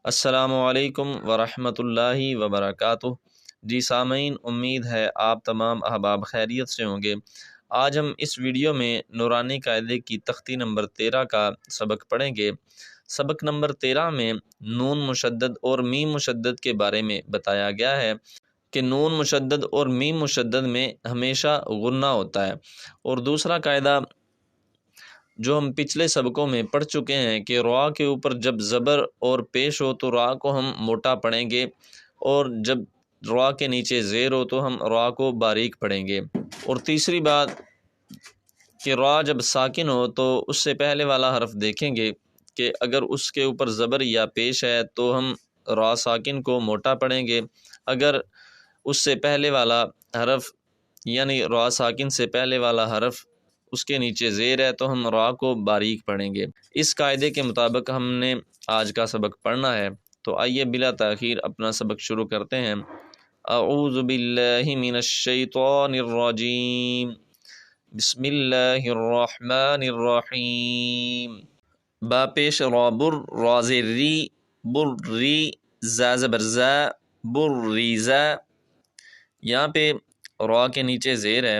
السلام علیکم ورحمۃ اللہ وبرکاتہ۔ جی سامعین، امید ہے آپ تمام احباب خیریت سے ہوں گے۔ آج ہم اس ویڈیو میں نورانی قاعدے کی تختی نمبر 13 کا سبق پڑھیں گے۔ سبق نمبر 13 میں نون مشدد اور میم مشدد کے بارے میں بتایا گیا ہے کہ نون مشدد اور میم مشدد میں ہمیشہ غنہ ہوتا ہے، اور دوسرا قاعدہ جو ہم پچھلے سبقوں میں پڑھ چکے ہیں کہ را کے اوپر جب زبر اور پیش ہو تو را کو ہم موٹا پڑھیں گے، اور جب را کے نیچے زیر ہو تو ہم را کو باریک پڑھیں گے۔ اور تیسری بات کہ را جب ساکن ہو تو اس سے پہلے والا حرف دیکھیں گے کہ اگر اس کے اوپر زبر یا پیش ہے تو ہم را ساکن کو موٹا پڑھیں گے، اگر اس سے پہلے والا حرف یعنی را ساکن سے پہلے والا حرف اس کے نیچے زیر ہے تو ہم را کو باریک پڑھیں گے۔ اس قاعدے کے مطابق ہم نے آج کا سبق پڑھنا ہے، تو آئیے بلا تاخیر اپنا سبق شروع کرتے ہیں۔ اعوذ باللہ من الشیطان الرجیم، بسم اللہ الرحمن الرحیم۔ با پیش را بر، را زیر ری، بر ری، زا زبر زا، بر ریزا۔ یہاں پہ را کے نیچے زیر ہے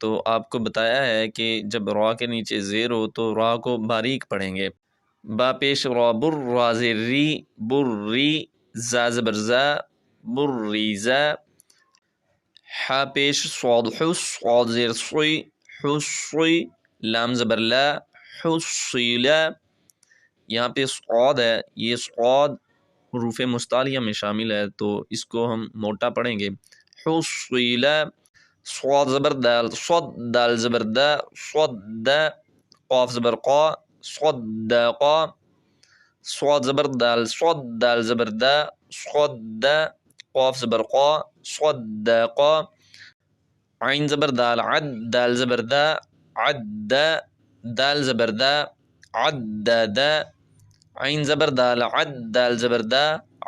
تو آپ کو بتایا ہے کہ جب را کے نیچے زیر ہو تو را کو باریک پڑھیں گے۔ با پیش را بر، را زیر ری، بر ری، زا زبر زا، بر ریزا۔ حا پیش صاد حس، صاد زیر صی، حصی، لام زبر لا، حصیلا۔ یہاں پہ صاد ہے، یہ صاد حروف مستعلیہ میں شامل ہے تو اس کو ہم موٹا پڑھیں گے۔ حصیلا، صاد زبر دال، صد، دال زبر دا، صد، قاف زبر قا، صدقا۔ صاد زبر دال، صد، دال زبر دا، صد، قاف زبر قا، صدقا۔ عین زبر دال، عد، دال زبر دا، عد، دال زبر دا، عدد۔ عین زبر دال، عد، دال زبر دا،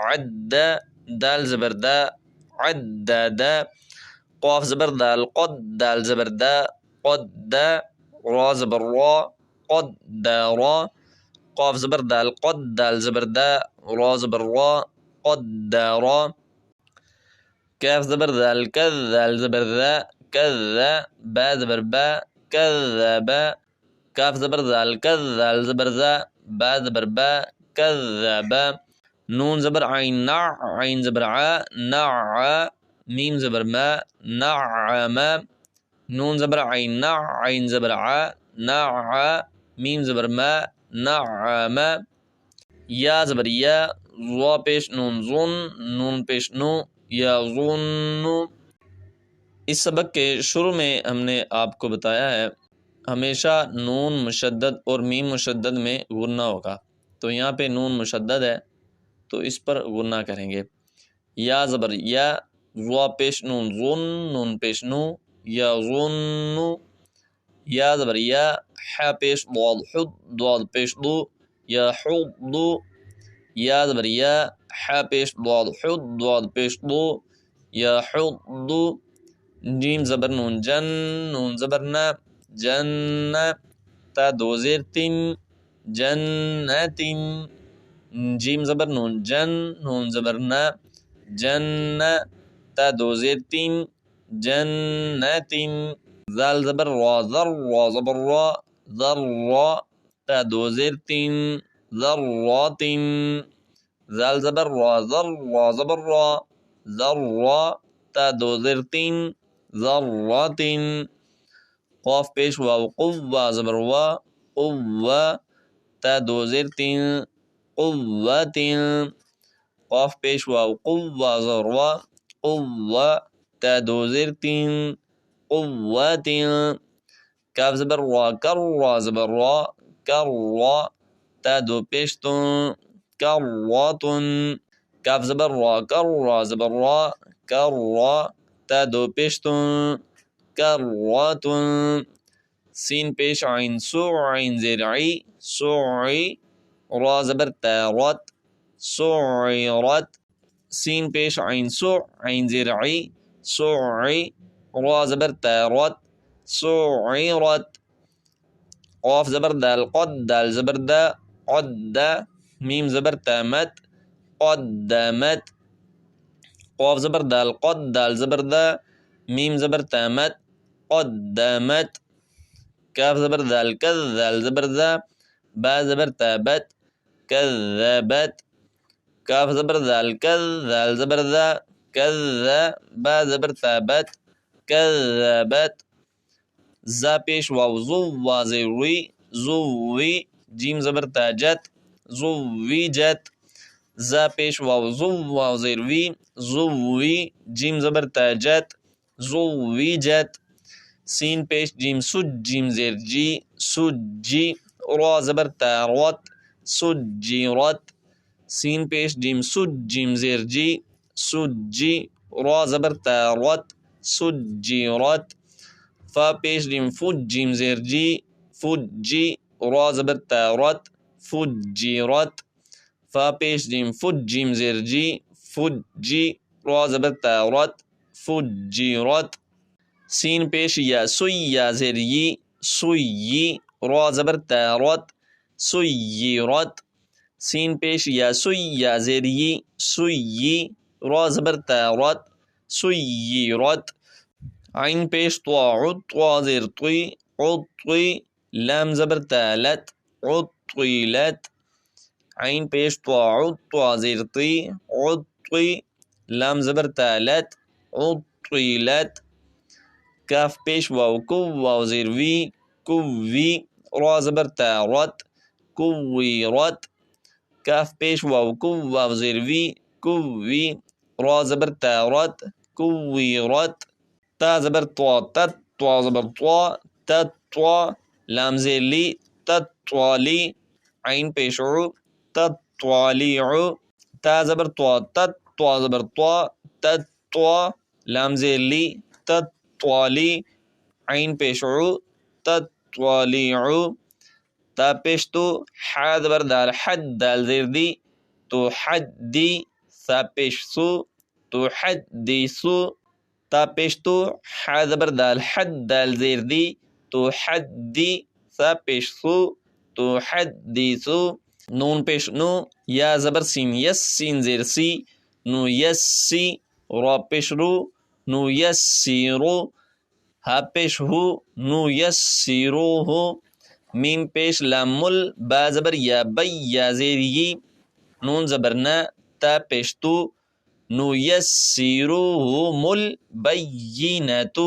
عد، دال زبر دا، عدد۔ قاف زبر دال، قد، دال زبر دا، قد، را زبر را، قدرا۔ قاف زبر دال، قد، دال زبر دا، را زبر را، قدرا۔ کاف زبر دال، کذ، دال زبر ذا، کذ، با زبر با، کذبا۔ کاف زبر دال، کذ، دال زبر ذا، با زبر با، کذبا۔ نون زبر عین، نع، عین زبر ع، نع، میم زبر ما، نعم۔ نون زبر عین، نع، عین زبر ع، نع، میم زبر ما، نعم۔ یا زبر یا، ضا پیش نون ظن، نون پیش نو، یا ظن۔ اس سبق کے شروع میں ہم نے آپ کو بتایا ہے ہمیشہ نون مشدد اور میم مشدد میں غنہ ہوگا، تو یہاں پہ نون مشدد ہے تو اس پر غنہ کریں گے۔ یا زبر یا، ضا پیش نون ظن، نون پیش نو، یا ظن۔ یا زبر یا، حا پیش ضاد حد، ضاد پیش دو، یا حض۔ یا زبر یا، حا پیش ضاد حد، ضاد پیش دو، یا حض۔ جیم زبر نون جن، نون زبر نا، جن۔ تا دو زیر تن، جنت۔ جیم زبر نون جن، نون زبر نا، جن۔ تا دو زیر تین، جنت۔ ذال زبر را، ذر، را زبر را، ذرا۔ تا دو زیر تین، ذرات۔ ذال زبر را، ذر، را زبر را، ذرا۔ تا دو زیر تین، ذرات۔ قاف پیش واو، قوا زبر وا، قوا۔ تا دو زیر تین، قوت۔ قاف پیش واو، قوا زبر وا، قوا۔ تا دو زیر تین، قوت۔ کاف زبر را، کر، را زبر را، کرا۔ تا دو پیش تن، کرات۔ کاف زبر را، کر، را زبر را، کرا۔ تا دو پیش تن، کرات۔ سین پیش عین، سو، عین زیر عی، سوعی۔ را زبر تا، رت، سعرت۔ سین پیش عین سو، عین زیر عی، سعی۔ را زبر تا، رت، سعرت۔ قاف زبر دال، قد، دال زبر دا، قد۔ میم زبر تا، مت، قدمت. قاف زبر دال قد دال زبر دا میم زبر تامت قدمت. کاف زبر دال کذ دال زبر دا با زبر تابت كذبت. کاف زبر دال کذ دال زبر دا کذ با زبر تابت كذبت. زا پیش واو زو واضح روی زوی. جیم زبر تاجت زویجت. زا پیش واو زو واضح روی زوی. جیم زبر تاجت زویجت. سین پیش جیم سج جیم زیر جی سجی. را زبر تاروت سجیرت. سین پیش جیم سج جیم زیر جی سجی. را زبر تاروت سجیرت. فا پیش جیم فج جیم زیر جی فجی. را زبر تاروت فجیرت. فا پیش جیم فج جیم زیر جی فجی. را زبر تاروت فجیرت. سین پیش یا سوی یا زیر یی سویی. را زبر تاروت سیرت. سین پیش یا سوی یا زیر یی سویی. را زبر تاروت سیرت. عین پیش طوا عد طوا زیر طوی عطوی. لام زبر تالت عطویلت. عین پیش طوا عد طوا زیر طی عطوی. لام زبر تالت عطویلت. کاف پیش واو کو واو زیر وی کووی. را زبر تاروت کویرت. کاف پیش واو کو واو زیر وی کووی. را زبر تاروت کویرت. تا زبر طوا تت طوا زبر طوا تطوا. لام زیر لی تطوالی. عین پیش عو تطوالیعو. تا زبر طوا تت طوا زبر طوا تطوا. لام زیر لی تطوالی. عین پیش عو تطوالیعو. تا پیش تو حا زبر دال حد دال زیر دی تو حدی. سا پیش سو تو حدیسو. تا پیش تو حا زبر دال حد دال زیر دی تو حدی. سا پیش سو تو حدیسو. نون پیش نو یا زبر سین یس سین زیر سی نو یسی. را پیش رو نو یسیرو. ہا پیش ہو نو یسیرو ہو. میم پیش لام مل با زبر یا بی یا زیر یی. نون زبر نا تا پیش تو نو یسیروہم البینۃ.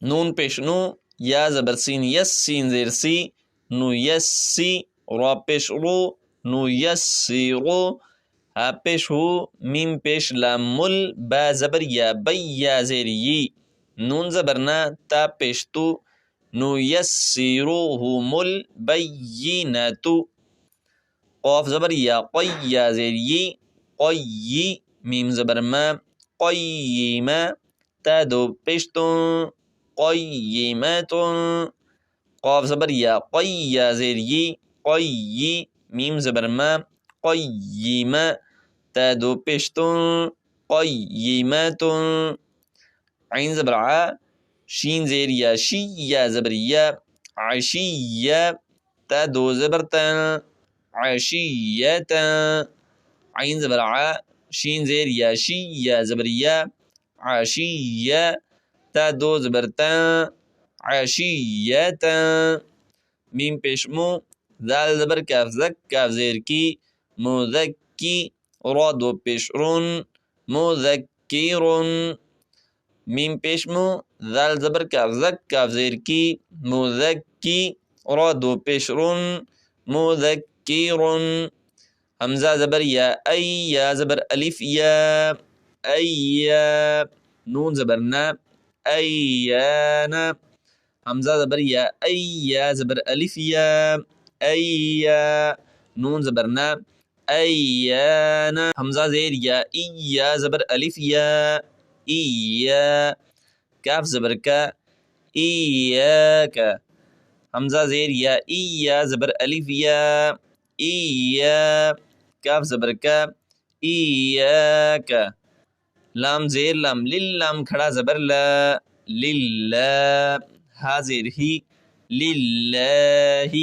نون پیش نو یا زبر سین یس سین زیر سی نو یسی. را پیش رو نو یسیرو. ہا پیش ہو میم پیش لام مل با زبر یا بی یا زیر یی. نون زبر نا تا پیش تو نو یسیروہم البینۃ. قاف زبر یا قی یا زیر یی قی. میم زبر ما قیما. تا دو پیشتون قیمتون. قاف زبر یا قی یا زیر یی قی. میم زبر ما قیما. تا دو پیشتون قیمتون. عین زبر ع شین زیر یا شی یا زبر یا عشیہ. تا دو زبر تا عشیتا. عین زبر ع شین زیر یا شی یا زبر یا عشیہ. تا دو زبر تا عشیتا. میم پیش مو دال زبر کاف زک کاف زیر کی مذکی. را دو پیش رن مذکرن. میم پیش مو دال زبر کاف زک کاف زیر کی مذکی. را دو پیش رن مذکرن. حمزہ زبر یا ای یا زبر الف یا ایا. نون زبر نا ایانا. حمزہ زبر یا ای یا زبر الف یا ایا. نون زبر نا ایانا. حمزہ زیر یا ای یا زبر الف یا ایا. کاف زبر کا ایاکا. حمزہ زیر یا ای یا زبر الف یا ایا. کاف زبر کا ایاکا. لام زیر لام للام کھڑا زبر لا للہ. ہا زیر ہی للہ.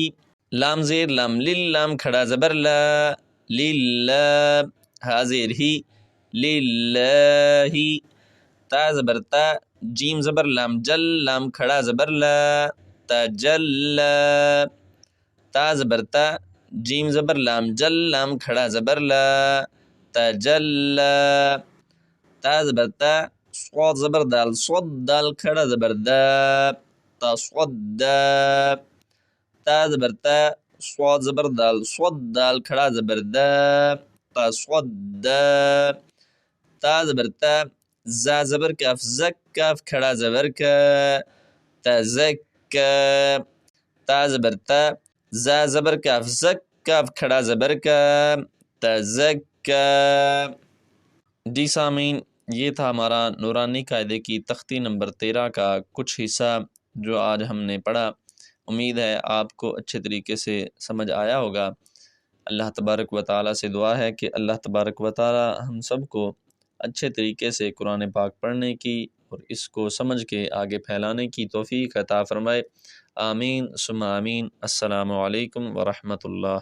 لام زیر لام للام کھڑا زبر لا للہ. ہا زیر ہی للہ تا زبر تا جیم زبر لام جل لام کھڑا زبر لا تجلا تا زبر تا جیم زبر لام جل لام کھڑا زبر لا تجلا تا زبر تا صاد زبر دال صد دال کھڑا زبر دا تصدا تا زبر تا صاد زبر دال صد دال کھڑا زبر دا تصدا تا زبر تا زا زبر کاف زک کاف کھڑا زبر کا تزکا تا زبر تا زا زبر کاف زک کاف کھڑا زبر کا تزکا۔ جی سامعین، یہ تھا ہمارا نورانی قاعدے کی تختی نمبر 13 کا کچھ حصہ جو آج ہم نے پڑھا۔ امید ہے آپ کو اچھے طریقے سے سمجھ آیا ہوگا۔ اللہ تبارک و تعالیٰ سے دعا ہے کہ اللہ تبارک و تعالیٰ ہم سب کو اچھے طریقے سے قرآن پاک پڑھنے کی اور اس کو سمجھ کے آگے پھیلانے کی توفیق عطا فرمائے۔ آمین ثم آمین۔ السلام علیکم ورحمۃ اللہ۔